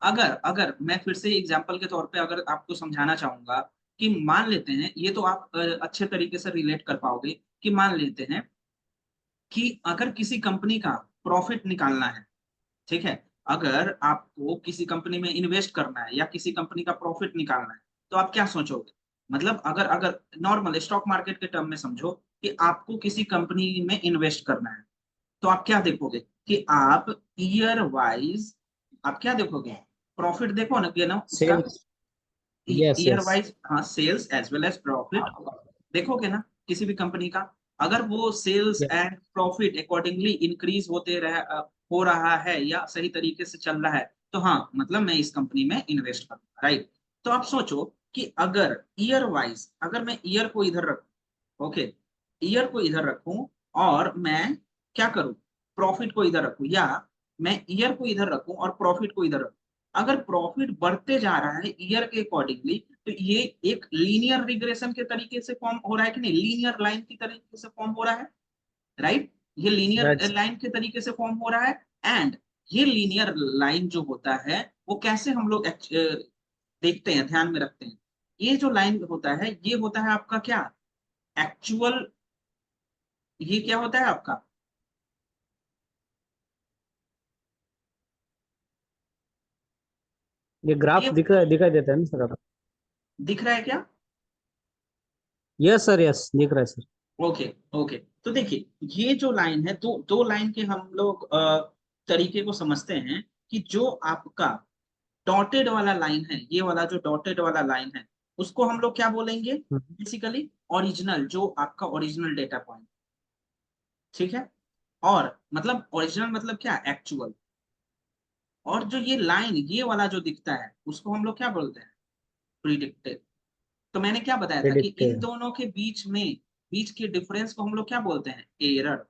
अगर अगर मैं फिर से एग्जांपल के तौर पे अगर आपको समझाना चाहूंगा कि मान लेते हैं, ये तो आप अच्छे तरीके से रिलेट कर पाओगे, कि मान लेते हैं कि अगर किसी कंपनी का प्रॉफिट निकालना है, ठीक है, अगर आपको किसी कंपनी में इन्वेस्ट करना है या किसी कंपनी का प्रॉफिट निकालना है, तो आप क्या सोचोगे? मतलब अगर अगर नॉर्मल स्टॉक मार्केट के टर्म में समझो कि आपको किसी कंपनी में इन्वेस्ट करना है, तो आप क्या देखोगे कि आप ईयर वाइज आप क्या देखोगे? प्रॉफिट देखो ना उसका, sales. Yes year yes. Wise, हाँ, sales as well as profit देखोगे ना किसी भी कंपनी का। अगर वो sales and profit accordingly increase हो रहा है या सही तरीके से चल रहा है, तो हाँ, मतलब मैं इस कंपनी में इन्वेस्ट करूंगा, राइट। तो आप सोचो कि अगर ईयर वाइज, अगर मैं ईयर को इधर रखूं, ओके, ईयर को इधर रखूं और मैं क्या करूं, प्रॉफिट को इधर रखूं, या मैं ईयर को इधर रखूं और प्रॉफिट को इधर रखूं, अगर प्रॉफिट बढ़ते जा रहा है ईयर के अकॉर्डिंगली, तो ये एक लीनियर रिग्रेशन के तरीके से फॉर्म हो रहा है कि नहीं, लीनियर लाइन की तरीके से फॉर्म हो रहा है, राइट। ये लीनियर राइट। लाइन के तरीके से फॉर्म हो रहा है। एंड ये लीनियर लाइन जो होता है वो कैसे हम लोग देखते हैं, ध्यान में रखते हैं, ये जो लाइन होता है ये होता है आपका क्या, एक्चुअल, ये क्या होता है आपका, ये ग्राफ ये दिखाई देता है ना सर आपको? दिख रहा है क्या? यस सर, यस दिख रहा है सर। ओके, ओके, तो देखिए, ये जो लाइन है, दो दो लाइन के हम लोग तरीके को समझते हैं, कि जो आपका डॉटेड वाला लाइन है, ये वाला जो डॉटेड वाला लाइन है, उसको हम लोग क्या बोलेंगे? हम्म। बेसिकली ओरिजिनल, जो आपका ओरिजिनल डेटा पॉइंट, ठीक है। और मतलब ओरिजिनल मतलब क्या, एक्चुअल। और जो ये लाइन, ये वाला जो दिखता है, उसको हम लोग क्या बोलते हैं? प्रिडिक्टेड। तो मैंने क्या बताया था कि इन प्रेडिक्टेड। दोनों के बीच के डिफरेंस को हम लोग क्या बोलते हैं? एरर।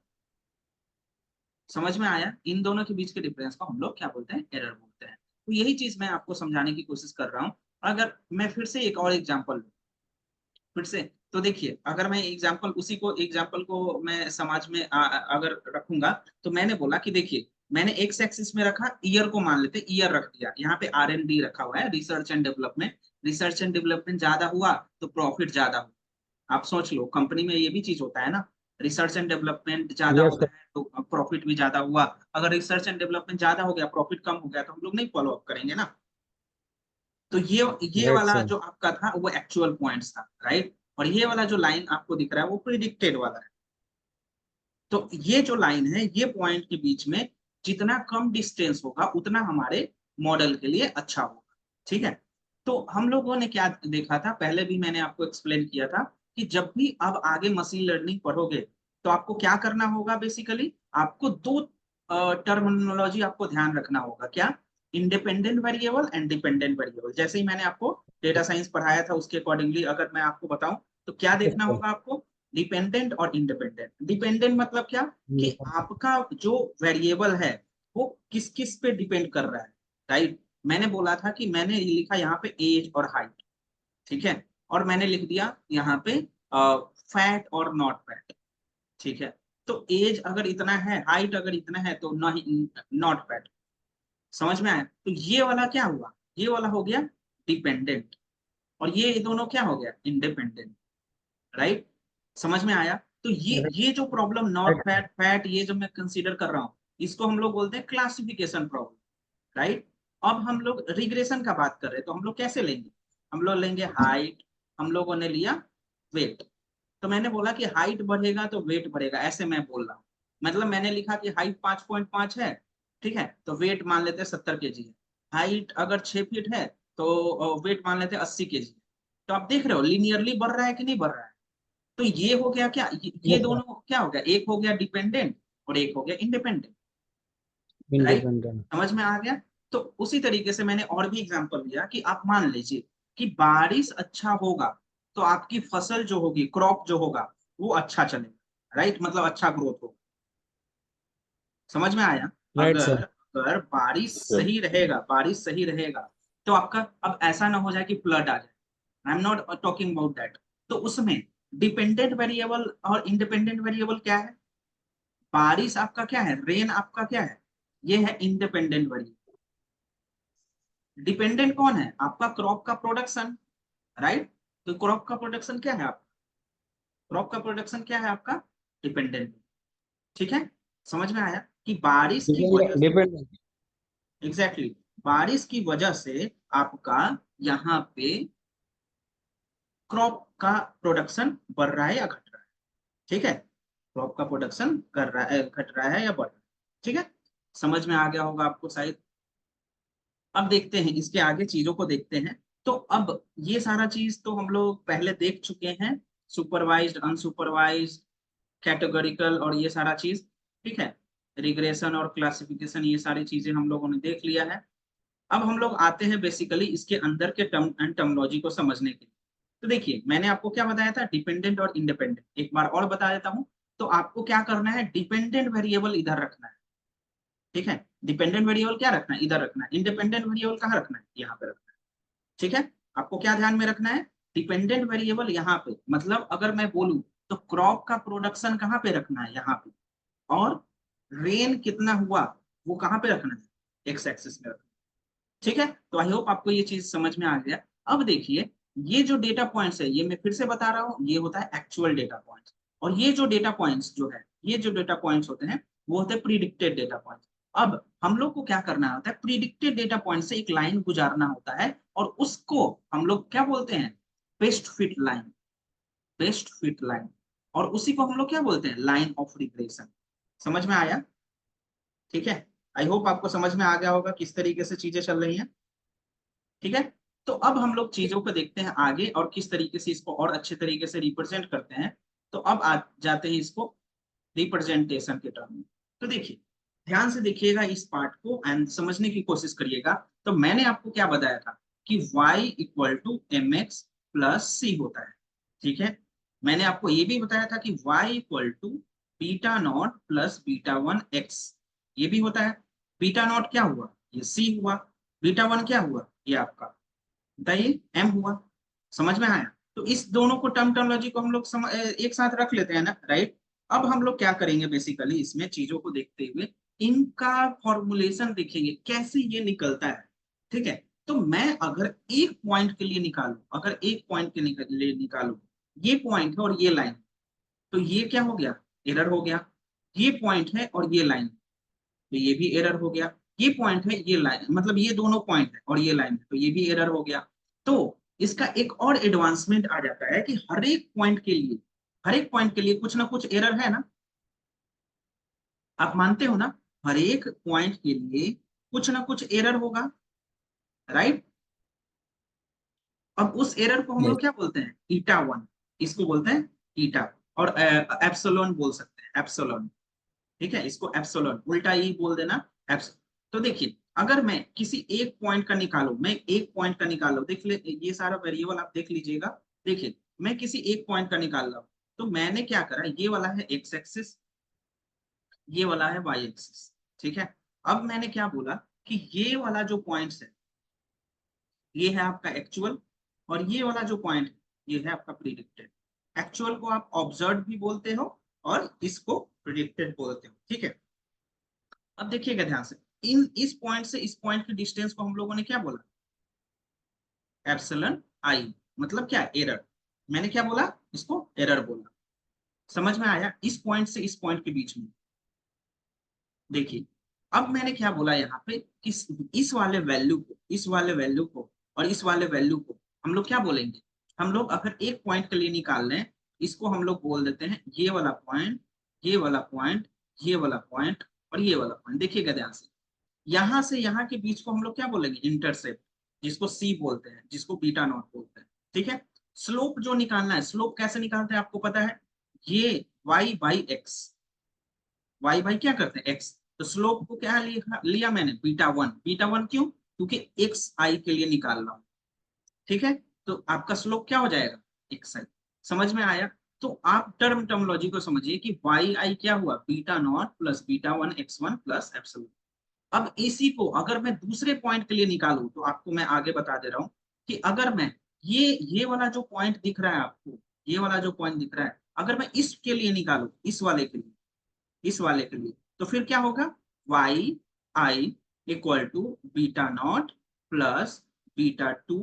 समझ में आया? इन दोनों के बीच के डिफरेंस को हम लोग क्या बोलते हैं? एरर बोलते हैं। तो यही चीज मैं आपको समझाने की कोशिश कर रहा हूँ। अगर मैं फिर से एक और एग्जांपल लूं, फिर से, तो देखिए, अगर मैं एग्जांपल को मैं समाज में अगर रखूंगा, तो मैंने बोला कि देखिए, मैंने एक्स एक्सिस में रखा, ईयर को मान लेते, ईयर रख दिया, यहाँ पे R&D रखा हुआ है, research and development. Research and development ज्यादा हुआ तो प्रॉफिट ज्यादा हुआ। आप सोच लो, कंपनी में ये भी चीज होता है ना, रिसर्च एंड डेवलपमेंट ज्यादा हो यस सर। गया है तो प्रॉफिट भी ज्यादा हुआ। अगर रिसर्च एंड डेवलपमेंट ज्यादा हो गया, प्रॉफिट कम हो गया, तो हम लोग नहीं फॉलो अप करेंगे ना। तो ये राइट वाला सर। जो आपका था वो एक्चुअल पॉइंट्स था, राइट। और ये वाला जो लाइन आपको दिख रहा है वो प्रिडिक्टेड वाला है। तो ये जो लाइन है, ये पॉइंट के बीच में जितना कम डिस्टेंस होगा उतना हमारे मॉडल के लिए अच्छा होगा, ठीक है। तो हम लोगों ने क्या देखा था, पहले भी मैंने आपको एक्सप्लेन किया था, कि जब भी आप आगे मशीन लर्निंग पढ़ोगे, तो आपको क्या करना होगा? बेसिकली आपको दो टर्मिनोलॉजी आपको ध्यान रखना होगा, क्या? Independent variable and dependent variable. जैसे ही मैंने आपको डेटा साइंस पढ़ाया था उसके अकॉर्डिंगली अगर मैं आपको बताऊं, तो क्या यस देखना सर। होगा आपको? डिपेंडेंट और इंडिपेंडेंट। डिपेंडेंट मतलब क्या, कि आपका जो वेरिएबल है वो किस किस पे डिपेंड कर रहा है, राइट। मैंने बोला था कि मैंने लिखा यहाँ पे एज और हाइट, ठीक है, और मैंने लिख दिया यहाँ पे फैट और नॉट फैट, ठीक है। तो एज अगर इतना है, हाइट अगर इतना है, तो नॉट फैट। समझ में आया? तो ये वाला क्या हुआ? ये वाला हो गया डिपेंडेंट, और ये दोनों क्या हो गया? Independent, right. समझ में आया? तो ये जो problem, not right. Fat, fat, ये जो मैं कंसीडर कर रहा हूँ, इसको हम लोग बोलते हैं क्लासिफिकेशन प्रॉब्लम, राइट। अब हम लोग रिग्रेशन का बात कर रहे हैं, तो हम लोग कैसे लेंगे? हम लोग लेंगे हाइट, हम लोगों ने लिया वेट। तो मैंने बोला कि हाइट बढ़ेगा तो वेट बढ़ेगा, ऐसे मैं बोल रहा हूँ। मतलब मैंने लिखा कि हाइट 5.5 है, ठीक है, तो वेट मान लेते हैं 70 kg है। हाइट अगर 6 फीट है, तो वेट मान लेते हैं 80 kg। तो आप देख रहे हो लीनियरली बढ़ रहा है कि नहीं बढ़ रहा है? तो ये हो गया क्या, ये यस सर। दोनों क्या हो गया? एक हो गया डिपेंडेंट और एक हो गया इंडिपेंडेंट, राइट। इंडिपेंडेंट। समझ में आ गया? तो उसी तरीके से मैंने और भी एग्जांपल दिया कि आप मान लीजिए कि बारिश अच्छा होगा, तो आपकी फसल जो होगी, क्रॉप जो होगा, वो अच्छा चलेगा, राइट, मतलब अच्छा ग्रोथ होगा। समझ में आया? राइट अगर सर। अगर बारिश सही रहेगा, बारिश सही रहेगा, तो आपका, अब ऐसा ना हो जाए कि फ्लड आ जाए, I am not talking about that. तो उसमें डिपेंडेंट वेरिएबल और इंडिपेंडेंट वेरिएबल क्या है? बारिश आपका क्या है? रेन आपका क्या है? ये है इंडिपेंडेंट वेरिएबल, डिपेंडेंट कौन है? आपका क्रॉप का प्रोडक्शन, राइट? तो क्रॉप का प्रोडक्शन क्या है? आप क्रॉप का प्रोडक्शन क्या है आपका? डिपेंडेंट। ठीक है, समझ में आया कि बारिश की वजह से, डिपेंड। एग्जैक्टली बारिश की वजह से आपका यहाँ पे क्रॉप का प्रोडक्शन बढ़ रहा है या घट रहा है? ठीक है, क्रॉप का प्रोडक्शन कर रहा है, घट रहा है या बढ़ रहा है? ठीक है, समझ में आ गया होगा आपको शायद। अब देखते हैं इसके आगे चीजों को देखते हैं। तो अब ये सारा चीज तो हम लोग पहले देख चुके हैं, सुपरवाइज्ड, अनसुपरवाइज्ड, कैटेगोरिकल और ये सारा चीज। ठीक है, रिग्रेशन और क्लासिफिकेशन, ये सारी चीजें हम लोगों ने देख लिया है। अब हम लोग आते हैं बेसिकली इसके अंदर के टर्म एंड टर्मोलॉजी को समझने के लिए। तो देखिए मैंने आपको क्या बताया था, डिपेंडेंट और इंडिपेंडेंट, एक बार और बता देता हूं। तो आपको क्या करना है, डिपेंडेंट वेरिएबल इधर रखना है। ठीक है, डिपेंडेंट वेरिएबल क्या रखना है, इधर रखना है। इंडिपेंडेंट वेरिएबल कहाँ रखना है, यहाँ पे रखना है। ठीक है, आपको क्या ध्यान में रखना है, डिपेंडेंट वेरिएबल यहाँ पे, मतलब अगर मैं बोलूं तो क्रॉप का प्रोडक्शन कहाँ पे रखना है, यहाँ पे। और रेन कितना हुआ वो कहाँ पे रखना है, एक्स एक्सिस में रखना है। ठीक है, तो आई होप आपको ये चीज समझ में आ गया। अब देखिए ये जो डेटा पॉइंट्स है, ये मैं फिर से बता रहा हूँ, ये होता है एक्चुअल डेटा पॉइंट्स। और ये जो डेटा पॉइंट्स जो है, ये जो डेटा पॉइंट्स होते हैं वो होते हैं प्रिडिक्टेड डेटा पॉइंट्स। अब हम लोग को क्या करना होता है, प्रिडिक्टेड डेटा पॉइंट से एक लाइन गुजारना होता है, और उसको हम लोग क्या बोलते हैं, best fit line, best fit line. और उसी को हम लोग क्या बोलते हैं, लाइन ऑफ रिग्रेशन। समझ में आया? ठीक है, आई होप आपको समझ में आ गया होगा किस तरीके से चीजें चल रही हैं। ठीक है, तो अब हम लोग चीजों को देखते हैं आगे और किस तरीके से इसको और अच्छे तरीके से रिप्रेजेंट करते हैं। तो अब आ जाते हैं इसको रिप्रेजेंटेशन के टर्म में। तो देखिए ध्यान से देखिएगा इस पार्ट को एंड समझने की कोशिश करिएगा। तो मैंने आपको क्या बताया था कि y equal to m x plus c होता है। ठीक है, मैंने आपको ये भी बताया था कि y equal to beta naught plus beta one x, ये भी होता है। बीटा नॉट क्या हुआ, ये c हुआ। बीटा वन क्या हुआ, ये आपका बताइए m हुआ। समझ में आया? तो इस दोनों को टर्मोलॉजी को हम लोग एक साथ रख लेते हैं ना, राइट? अब हम लोग क्या करेंगे बेसिकली इसमें चीजों को देखते हुए, इनका फॉर्मुलेशन देखेंगे कैसे ये निकलता है। ठीक है, तो मैं अगर एक पॉइंट के लिए निकालू, अगर एक पॉइंट के लिए निकालू, ये पॉइंट है और ये लाइन, तो ये क्या हो गया, एरर हो गया। ये पॉइंट है और ये लाइन, तो ये भी एरर हो गया। ये पॉइंट है, ये लाइन, मतलब ये दोनों पॉइंट है और ये लाइन है, तो ये भी एरर हो गया। तो इसका एक और एडवांसमेंट आ जाता है कि हर एक पॉइंट के लिए, हर एक पॉइंट के लिए कुछ ना कुछ एरर है ना, आप मानते हो ना? हर एक पॉइंट के लिए कुछ ना कुछ एरर होगा, राइट? अब उस एरर को हम यस। लोग क्या बोलते हैं, ईटा वन, इसको बोलते हैं ईटा। और एप्सिलॉन बोल सकते हैं, एप्सिलॉन। ठीक है, इसको एप्सिलॉन उल्टा ही बोल देना, एप्स। तो देखिए अगर मैं किसी एक पॉइंट का निकालू, मैं एक पॉइंट का निकालू, देख ले ये सारा वेरिएबल आप देख लीजिएगा। देखिए मैं किसी एक पॉइंट का निकाल रहा हूं, तो मैंने क्या करा, ये वाला है एक्स एक्सिस, ये वाला है वाई एक्सिस। ठीक है, अब मैंने क्या बोला कि ये वाला जो पॉइंट है ये है आपका एक्चुअल, और ये वाला जो पॉइंट है ये है आपका प्रिडिक्टेड। एक्चुअल को आप ऑब्जर्व भी बोलते हो और इसको प्रिडिक्टेड बोलते हो। ठीक है, अब देखिएगा ध्यान से, इन इस पॉइंट से इस पॉइंट की डिस्टेंस को हम लोगों ने क्या बोला, एप्सिलॉन आई। मतलब क्या, एरर। मैंने क्या बोला, इसको एरर बोला। समझ में आया? इस पॉइंट से इस पॉइंट के बीच में। देखिए अब मैंने क्या बोला यहाँ पे, किस इस वाले वैल्यू को, इस वाले वैल्यू को और इस वाले वैल्यू को हम लोग क्या बोलेंगे, हम लोग अगर एक पॉइंट के लिए निकाल लें, इसको हम लोग बोल देते हैं ये वाला पॉइंट, ये वाला पॉइंट, ये वाला पॉइंट और ये वाला पॉइंट। देखिएगा ध्यान से यहाँ के बीच को हम लोग क्या बोलेंगे, इंटरसेप्ट, जिसको सी बोलते हैं, जिसको बीटा नॉट बोलते हैं। ठीक है, स्लोप जो निकालना है, स्लोप कैसे निकालते हैं आपको पता है, ये y by x, y by क्या करते हैं एक्स। तो स्लोप को क्या लिया मैंने, बीटा वन। बीटा वन क्यों, क्योंकि एक्स आई के लिए निकाल रहा हूं। ठीक है, तो आपका स्लोप क्या हो जाएगा, एक्स आई। समझ में आया? तो आप टर्मोलॉजी को समझिए कि वाई आई क्या हुआ, beta naught plus beta one x one plus epsilon. अब इसी को अगर मैं दूसरे पॉइंट के लिए निकालूं, तो आपको मैं आगे बता दे रहा हूं कि अगर मैं ये वाला जो पॉइंट दिख रहा है आपको, ये वाला जो पॉइंट दिख रहा है, अगर मैं इसके लिए निकालू, इस वाले के लिए, इस वाले के लिए, तो फिर क्या होगा, y i equal to beta naught plus beta 2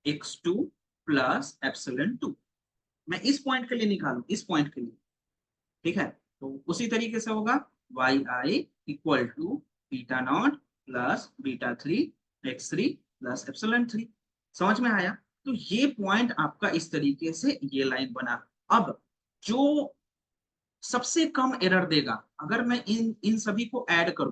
x2 plus epsilon 2। मैं इस पॉइंट के लिए निकालू, इस पॉइंट के लिए, ठीक है। तो उसी तरीके से होगा y i equal to beta naught plus beta 3 x3 plus epsilon 3। समझ में आया? तो ये पॉइंट आपका इस तरीके से ये लाइन बना। अब जो सबसे कम एरर देगा, अगर मैं इन इन सभी को ऐड करूं,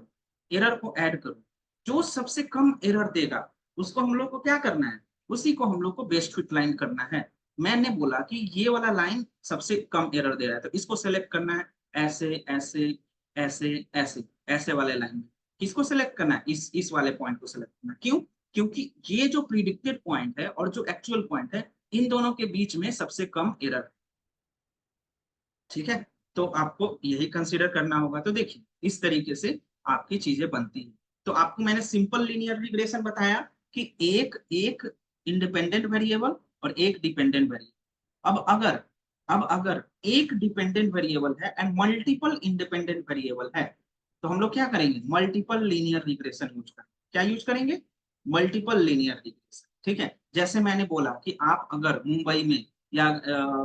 एरर को ऐड करूं, जो सबसे कम एरर देगा उसको हम लोग को क्या करना है, उसी को हम लोग को बेस्ट फिट लाइन करना है। मैंने बोला कि ये वाला लाइन सबसे कम एरर दे रहा है, तो इसको सेलेक्ट करना है, ऐसे ऐसे ऐसे ऐसे ऐसे वाले लाइन में। किसको सेलेक्ट करना है? इस वाले पॉइंट को सेलेक्ट करना है। क्यों? क्योंकि ये जो प्रिडिक्टेड पॉइंट है और जो एक्चुअल पॉइंट है, इन दोनों के बीच में सबसे कम एरर। ठीक है, तो आपको यही कंसीडर करना होगा। तो देखिए इस तरीके से आपकी चीजें बनती हैं। तो आपको मैंने सिंपल लीनियर रिग्रेशन बताया कि एक एक इंडिपेंडेंट वेरिएबल और एक डिपेंडेंट वेरिएबल। अब अगर एक डिपेंडेंट वेरिएबल है एंड मल्टीपल इंडिपेंडेंट वेरिएबल है, तो हम लोग क्या करेंगे? मल्टीपल लीनियर रिग्रेशन यूज करेंगे। क्या यूज करेंगे? Multiple linear regression. ठीक है, जैसे मैंने बोला कि आप अगर मुंबई में या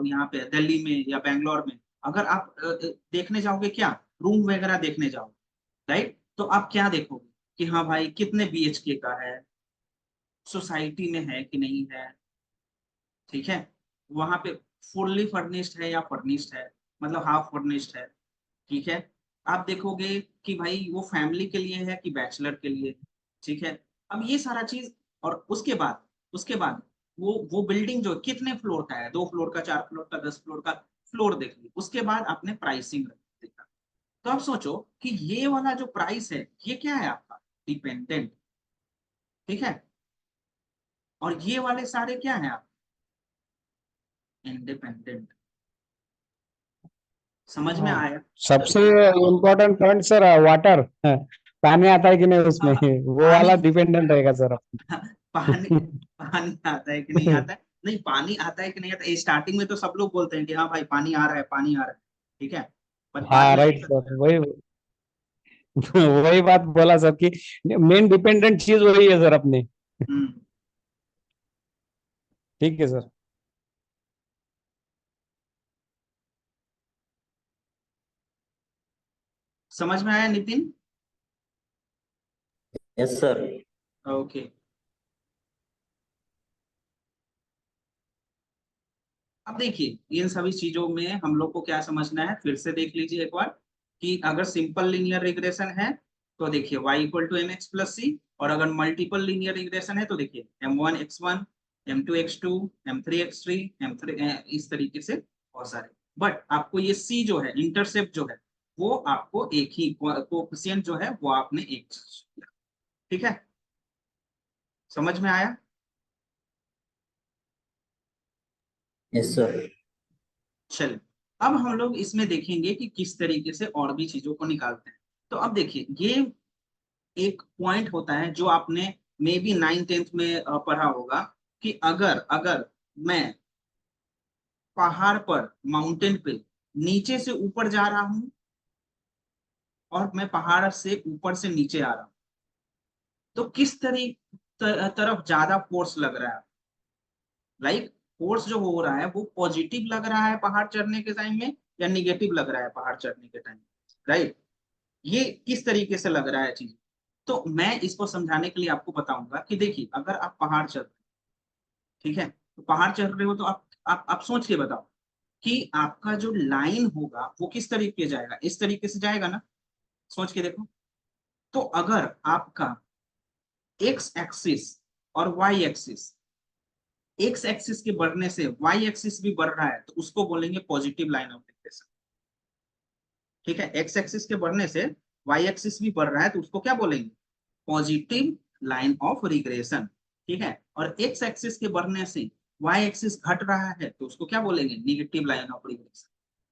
यहाँ पे दिल्ली में या बैंगलोर में अगर आप देखने जाओगे, क्या रूम वगैरह देखने जाओगे, राइट, तो आप क्या देखोगे कि हाँ भाई कितने बीएचके का है, सोसाइटी में है कि नहीं है, ठीक है, वहां पे फुल्ली फर्निश्ड है या फर्निश्ड है, मतलब हाफ फर्निश्ड है, ठीक है। आप देखोगे कि भाई वो फैमिली के लिए है कि बैचलर के लिए, ठीक है। अब ये सारा चीज, और उसके बाद वो बिल्डिंग जो कितने फ्लोर का है, 2 फ्लोर का, 4 फ्लोर का, 10 फ्लोर का, फ्लोर देख ली। उसके बाद आपने प्राइसिंग देखा। तो आप सोचो कि ये वाला जो प्राइस है ये क्या है आपका? डिपेंडेंट, ठीक है। और ये वाले सारे क्या है आप? इंडिपेंडेंट। समझ में हाँ, आया? सबसे इम्पोर्टेंट पॉइंट सर वाटर, पानी आता है कि नहीं उसमें, हाँ, वो पानी वाला डिपेंडेंट रहेगा सर। पानी पानी आता है कि नहीं आता है? नहीं, पानी आता है कि नहीं आता है, स्टार्टिंग में तो सब लोग बोलते हैं कि हाँ भाई पानी आ रहा है, पानी आ रहा है, ठीक है। पर बाद हाँ में राइट पता सर, चलता वही वही बात बोला सर कि मेन डिपेंडेंट चीज वही है सर अपने। है। ठीक है सर। समझ में आया नितिन? Yes sir. ओके। अब देखिए इन सभी चीजों में हम लोग को क्या समझना है, फिर से देख लीजिए एक बार, कि अगर सिंपल लीनियर रिग्रेशन है तो देखिए y equal to m x plus c, और अगर मल्टीपल लीनियर रिग्रेशन है तो देखिए m1 x1, m2 x2, m3 x3, m3, इस तरीके से बहुत सारे। बट आपको ये c जो है, इंटरसेप्ट जो है, वो आपको एक ही कोएफिशिएंट जो है वो आपने एक, ठीक है। समझ में आया? Yes sir. चलिए, अब हम लोग इसमें देखेंगे कि किस तरीके से और भी चीजों को निकालते हैं। तो अब देखिए ये एक पॉइंट होता है जो आपने मे बी 9th 10th में पढ़ा होगा, कि अगर अगर मैं पहाड़ पर, माउंटेन पे नीचे से ऊपर जा रहा हूं और मैं पहाड़ से ऊपर से नीचे आ रहा हूं, तो किस तरफ ज्यादा फोर्स लग रहा है? लाइक फोर्स जो हो रहा है वो पॉजिटिव लग रहा है पहाड़ चढ़ने के टाइम में, या निगेटिव लग रहा है पहाड़ चढ़ने के टाइम, राइट? ये किस तरीके से लग रहा है चीज? तो मैं इसको समझाने के लिए आपको बताऊंगा कि देखिए अगर आप पहाड़ चढ़ रहे हो, ठीक है, तो पहाड़ चढ़ रहे हो तो आप सोच के बताओ कि आपका जो लाइन होगा वो किस तरीके से जाएगा? इस तरीके से जाएगा ना? सोच के देखो। तो अगर आपका एक्स एक्सिस और वाई एक्सिस, एक्स एक्सिस के बढ़ने से वाई एक्सिस भी बढ़ रहा है, तो उसको बोलेंगे पॉजिटिव लाइन ऑफ रिग्रेशन, ठीक है। एक्स एक्सिस के बढ़ने से वाई एक्सिस भी बढ़ रहा है, तो उसको क्या बोलेंगे? पॉजिटिव लाइन ऑफ रिग्रेशन, ठीक है। और एक्स एक्सिस के बढ़ने से वाई एक्सिस घट रहा है, तो उसको क्या बोलेंगे? निगेटिव लाइन ऑफ रिग्रेशन,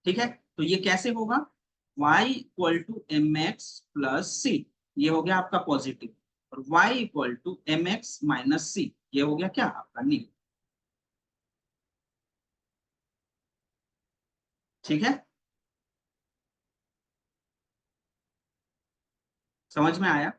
ठीक है। तो ये कैसे होगा? y equal to m x plus c, ये हो गया आपका पॉजिटिव, और y equal to m x minus c, ये हो गया क्या आपका निगेटिव, ठीक है। समझ में आया?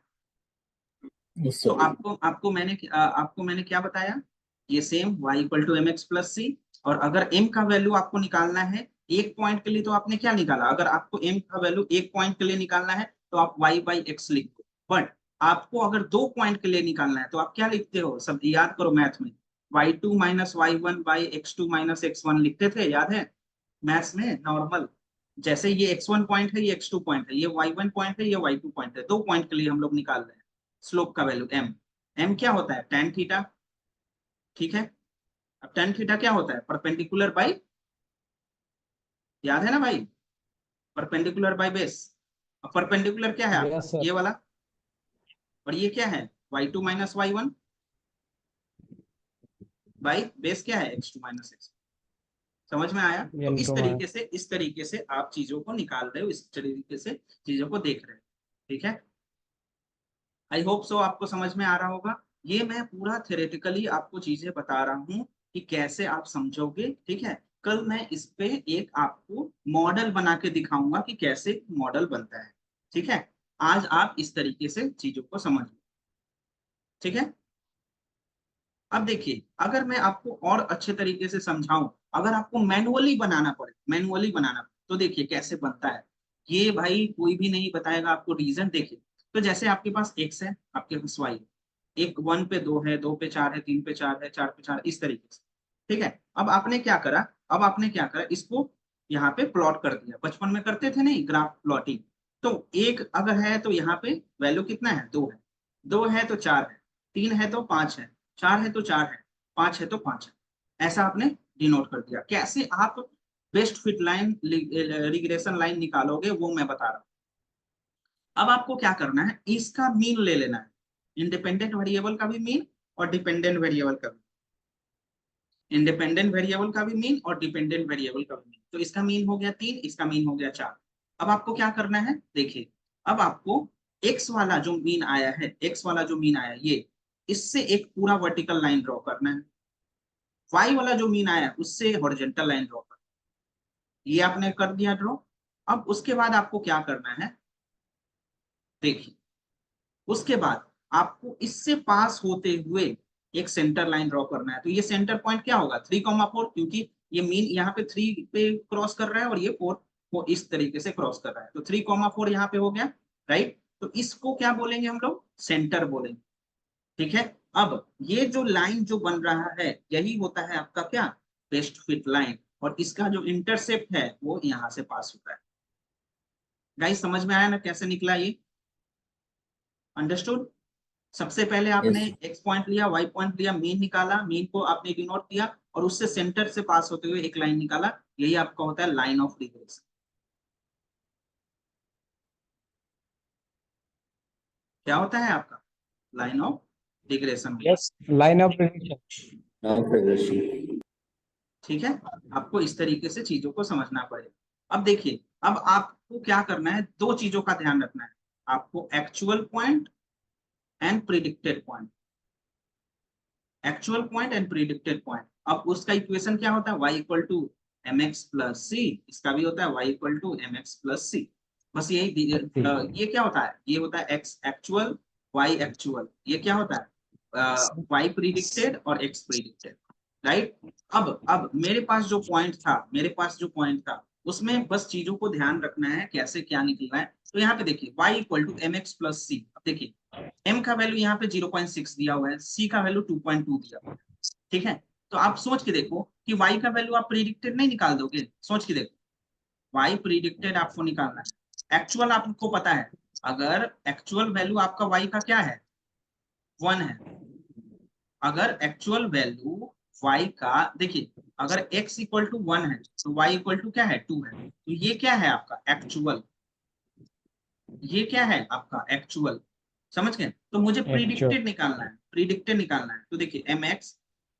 Yes, तो sir. आपको मैंने क्या बताया, ये same y equal to m x plus c. और अगर m का वैल्यू आपको निकालना है एक पॉइंट के लिए, तो आपने क्या निकाला, अगर आपको m का वैल्यू एक पॉइंट के लिए निकालना है तो आप y बाई एक्स लिख दो। बट आपको अगर 2 पॉइंट के लिए निकालना है तो आप क्या लिखते हो, सब याद करो मैथ में, y2 minus y one by x2 minus x1 लिखते थे, याद है मैथ्स में नॉर्मल। जैसे ये x1 पॉइंट है, ये x2 पॉइंट है, ये y1 पॉइंट है, ये y2 पॉइंट है, 2 पॉइंट के लिए हम लोग निकाल रहे हैं स्लोप का वैल्यू m। m क्या होता है, tan थीटा, ठीक है। अब tan थीटा क्या होता है, परपेंडिकुलर बाई, याद है ना भाई, परपेंडिकुलर बाई बेस। अब परपेंडिकुलर क्या है आपका, यस सर। ये वाला, और ये क्या है y2 minus y one by base क्या है x2 माइनस x। समझ में आया। तो इनटू में। इस तरीके से आप चीजों को निकाल रहे हो, इस तरीके से चीजों को देख रहे हो, ठीक है। आई होप सो आपको समझ में आ रहा होगा। ये मैं पूरा थ्योरेटिकली आपको चीजें बता रहा हूँ कि कैसे आप समझोगे, ठीक है। कल मैं इस पे एक आपको मॉडल बना के दिखाऊंगा कि कैसे मॉडल बनता है, ठीक है। आज आप इस तरीके से चीजों को समझ लो, ठीक है। अब देखिए, अगर मैं आपको और अच्छे तरीके से समझाऊं, अगर आपको मैनुअली बनाना पड़े, तो देखिए कैसे बनता है। ये भाई कोई भी नहीं बताएगा आपको, रीजन देखिए। तो जैसे आपके पास एक्स है, आपके पास वाई है, एक 1 पे 2 है, 2 पे 4 है, 3 पे 4 है, 4 पे 4, इस तरीके से, ठीक है। अब आपने क्या करा, इसको यहाँ पे प्लॉट कर दिया, बचपन में करते थे नहीं ग्राफ प्लॉटिंग। तो एक अगर है तो यहाँ पे वैल्यू कितना है, 2 है, 2 है तो 4 है, 3 है तो 5 है, 4 है तो 4 है, 5 है तो 5 है। ऐसा आपने डिनोट कर दिया। कैसे आप best fit line, regression line निकालोगे वो मैं बता रहा हूँ। अब आपको क्या करना है, इसका मीन ले लेना है, इंडिपेंडेंट वेरिएबल का भी मीन और डिपेंडेंट वेरिएबल का भी, इंडिपेंडेंट वेरिएबल का भी मीन और डिपेंडेंट वेरिएबल का भी मीन। तो इसका मीन हो गया 3, इसका मीन हो गया 4। अब आपको क्या करना है, देखिए, अब आपको x वाला जो मीन आया है, x वाला जो मीन आया ये, इससे एक पूरा वर्टिकल लाइन ड्रॉ करना है। y वाला जो मीन आया उससे हॉरिजॉन्टल लाइन ड्रॉ करना है। ये आपने कर दिया ड्रॉ। अब उसके बाद आपको क्या करना है, देखिए, उसके बाद आपको इससे पास होते हुए एक सेंटर लाइन ड्रॉ करना है। तो ये सेंटर पॉइंट क्या होगा, 3,4, क्योंकि ये मीन यहाँ पे 3 पे क्रॉस कर रहा है और ये 4 को इस तरीके से क्रॉस कर रहा है, तो 3,4 यहाँ पे हो गया, राइट। तो इसको क्या बोलेंगे हम लोग, सेंटर बोलेंगे, ठीक है। अब ये जो लाइन जो बन रहा है यही होता है आपका क्या, बेस्ट फिट लाइन, और इसका जो इंटरसेप्ट है वो यहाँ से पास होता है। गाइस समझ में आया ना कैसे निकला ये, अंडरस्टूड। सबसे पहले आपने Yes. x पॉइंट लिया, y पॉइंट लिया, मीन निकाला, मीन को आपने डिनोट किया और उससे सेंटर से पास होते हुए एक लाइन निकाला। यही आपका होता है लाइन ऑफ रिग्रेशन। क्या होता है आपका, लाइन ऑफ रिग्रेशन होता है, yes, line of prediction. Now progression. ठीक है। आपको इस तरीके से चीजों को समझना पड़ेगा। अब देखिए, अब आपको क्या करना है, दो चीजों का ध्यान रखना है आपको, actual point and predicted point, actual point and predicted point. अब उसका इक्वेशन क्या होता है, y equal to m x plus c, इसका भी होता है y equal to m x plus c. बस यही ये क्या होता है, ये होता है x एक्चुअल, y एक्चुअल, ये क्या होता है y प्रिडिक्टेड और x प्रिडिक्टेड, राइट। अब मेरे पास जो पॉइंट था उसमें बस चीजों को ध्यान रखना है कैसे क्या निकलना है। तो यहाँ पे देखिए y equal to m x plus c. अब देखिए m का वैल्यू यहाँ पे 0.6 दिया हुआ है, c का वैल्यू 2.2 दिया हुआ है, ठीक है। तो आप सोच के देखो कि y का वैल्यू आप प्रिडिक्टेड नहीं निकाल दोगे, सोच के देखो, y प्रिडिक्टेड आपको निकालना है, एक्चुअल आपको पता है, अगर एक्चुअल वैल्यू आपका y का क्या है, 1 है। अगर एक्चुअल वैल्यू y का, देखिए, अगर x इक्वल टू 1 है तो y इक्वल टू क्या है, 2 है। तो ये क्या है आपका एक्चुअल, ये क्या है आपका एक्चुअल, समझ गए। तो मुझे एक्चुअल। प्रिडिक्टेड निकालना है, प्रिडिक्टेड निकालना है। तो देखिए एम एक्स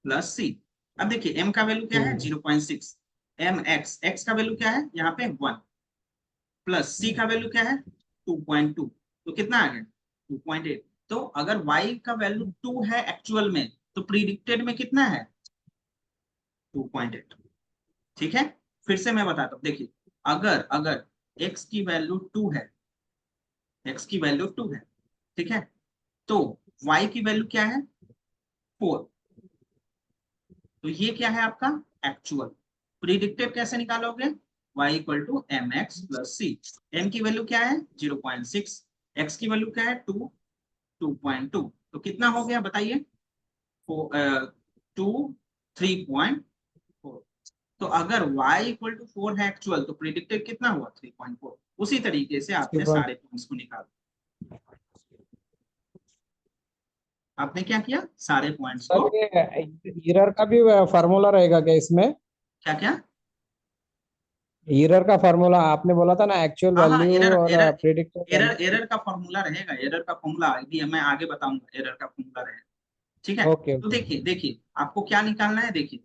प्लस सी। अब देखिए एम का वैल्यू क्या है 0.6, एम एक्स का वैल्यू क्या है यहाँ पे 1, प्लस सी का वैल्यू क्या है 2.2, तो कितना आ गया 2.8। तो अगर y का वैल्यू 2 है एक्चुअल में, तो प्रिडिक्टेड में कितना है 2.8, ठीक है। फिर से मैं बताता हूँ, देखिए, अगर अगर x की वैल्यू 2 है, x की वैल्यू 2 है, ठीक है, तो y की वैल्यू क्या है 4, तो ये क्या है आपका एक्चुअल। प्रिडिक्टेड कैसे निकालोगे, y equal to m x plus c. m की वैल्यू क्या है 0.6, x की वैल्यू क्या है 2.2, तो कितना हो गया बताइए 3.4। तो अगर y इक्वल टू 4 है एक्चुअल, तो प्रिडिक्टेड कितना हुआ 3.4। उसी तरीके से आपने सारे पॉइंट्स को निकाला। आपने क्या किया, सारे पॉइंट्स को, सर ये एरर का भी फार्मूला रहेगा क्या इसमें? क्या क्या, एरर का फार्मूला आपने बोला था ना, एक्चुअल हाँ हाँ, वैल्यू एरर और error predicted error value. Error का फॉर्मूला रहेगा, एरर का फॉर्मूला अभी मैं आगे बताऊंगा, एरर का फॉर्मूला रहेगा। ठीक है, ओके तो ओके। देखिए देखिए आपको क्या निकालना है, देखिए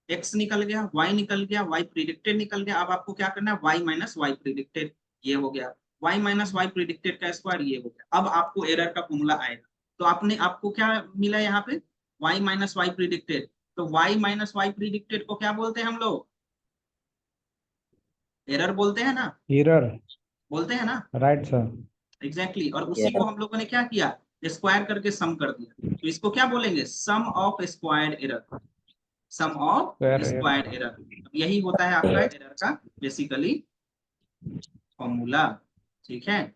x निकल गया, y निकल गया, y प्रिडिक्टेड निकल गया। अब आपको क्या करना है, y माइनस वाई प्रिडिक्टेड, ये हो गया, y माइनस वाई प्रिडिक्टेड का स्क्वायर, ये हो गया। अब आपको एरर का फॉर्मूला आएगा, तो आपको क्या मिला यहाँ पे, y माइनस वाई प्रिडिक्टेड। तो y माइनस वाई प्रिडिक्टेड को क्या बोलते हैं हम लोग, एरर बोलते हैं ना, एरर, बोलते हैं ना, राइट सर। एग्जैक्टली। और उसी को हम लोगों ने क्या किया, स्क्वायर करके सम कर दिया। तो इसको क्या बोलेंगे, sum of squared error, sum of squared error. यही होता है आपका एरर का बेसिकली फॉर्मूला। ठीक है,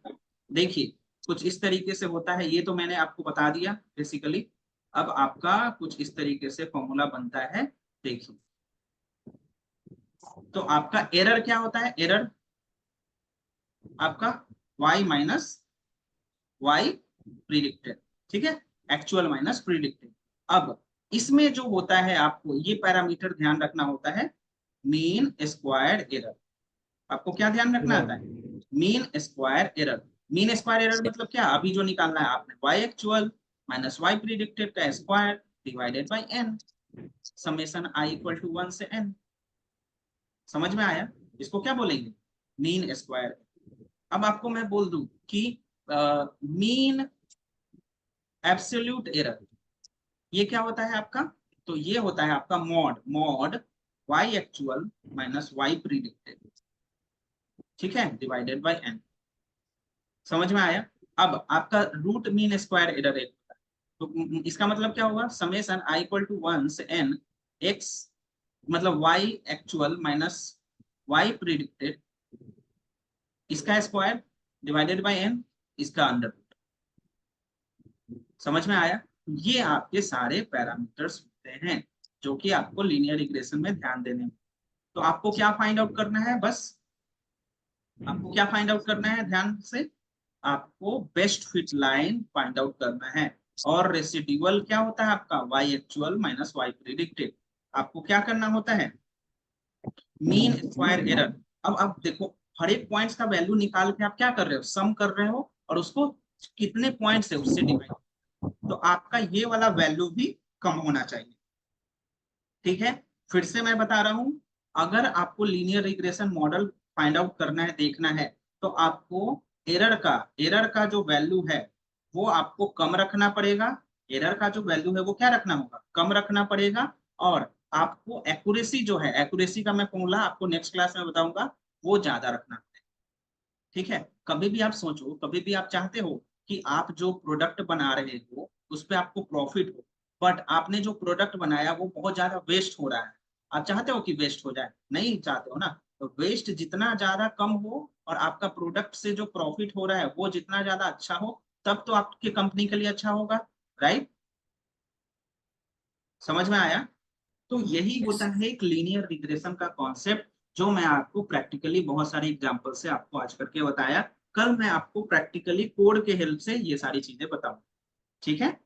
देखिए कुछ इस तरीके से होता है, ये तो मैंने आपको बता दिया बेसिकली। अब आपका कुछ इस तरीके से फॉर्मूला बनता है, देखिए। तो आपका एरर क्या होता है, एरर आपका y माइनस वाई प्रिडिक्टेड, ठीक है, एक्चुअल माइनस प्रिडिक्टेड। अब इसमें जो होता है, आपको ये पैरामीटर ध्यान रखना होता है, मीन स्क्वायर्ड एरर। आपको क्या ध्यान रखना आता है, mean square error. Mean square error मतलब क्या, अभी जो निकालना है आपने, y actual minus y predicted का square divided by n, summation i equal to 1 से n। समझ में आया, इसको क्या बोलेंगे, मीन स्क्वायर। अब आपको मैं बोल दूं कि मीन एब्सोल्यूट एरर, ये क्या होता है आपका, तो ये होता है आपका mod, mod y actual minus y predicted, ठीक है, डिवाइडेड बाय n। समझ में आया। अब आपका रूट मीन स्क्वायर एरर एक होता है, तो इसका मतलब क्या होगा, समेशन i इक्वल टू 1 से n x, मतलब y actual minus y predicted, इसका स्क्वायर डिवाइडेड बाय n, इसका अंडर रूट। समझ में आया, ये आपके सारे पैरामीटर्स होते हैं जो कि आपको लीनियर रिग्रेशन में ध्यान देने में। तो आपको क्या फाइंड आउट करना है, बस आपको क्या फाइंड आउट करना है, ध्यान से, आपको best fit line find out करना है। और रेसिडुअल क्या होता है आपका, y actual minus y predicted. आपको क्या करना होता है, मीन स्क्वायर एरर। अब आप देखो, हर एक पॉइंट्स का वैल्यू निकाल के आप क्या कर रहे हो, सम कर रहे हो, और उसको कितने पॉइंट्स है उससे डिवाइड, तो आपका ये वाला वैल्यू भी कम होना चाहिए। ठीक है, फिर से मैं बता रहा हूं, अगर आपको linear regression model find out करना है, देखना है, तो आपको एरर का जो वैल्यू है वो आपको कम रखना पड़ेगा। एरर का जो वैल्यू है वो क्या रखना होगा, कम रखना पड़ेगा। और आपको एक्यूरेसी जो है, एक्यूरेसी का मैं फॉर्मूला आपको नेक्स्ट क्लास में बताऊंगा, वो ज्यादा रखना पड़ेगा। ठीक है, कभी भी आप सोचो, कभी भी आप चाहते हो कि आप जो प्रोडक्ट बना रहे हो उस पर आपको प्रॉफिट हो, बट आपने जो प्रोडक्ट बनाया वो बहुत ज्यादा वेस्ट हो रहा है। आप चाहते हो कि वेस्ट हो जाए, नहीं चाहते हो ना, तो वेस्ट जितना ज्यादा कम हो और आपका प्रोडक्ट से जो प्रॉफिट हो रहा है वो जितना ज्यादा अच्छा हो, तब तो आपकी कंपनी के लिए अच्छा होगा, राइट। समझ में आया। तो यही होता है एक लीनियर रिग्रेशन का कॉन्सेप्ट, जो मैं आपको प्रैक्टिकली बहुत सारे एग्जांपल से आपको आज करके बताया। कल मैं आपको प्रैक्टिकली कोड के हेल्प से ये सारी चीजें बताऊंगा, ठीक है।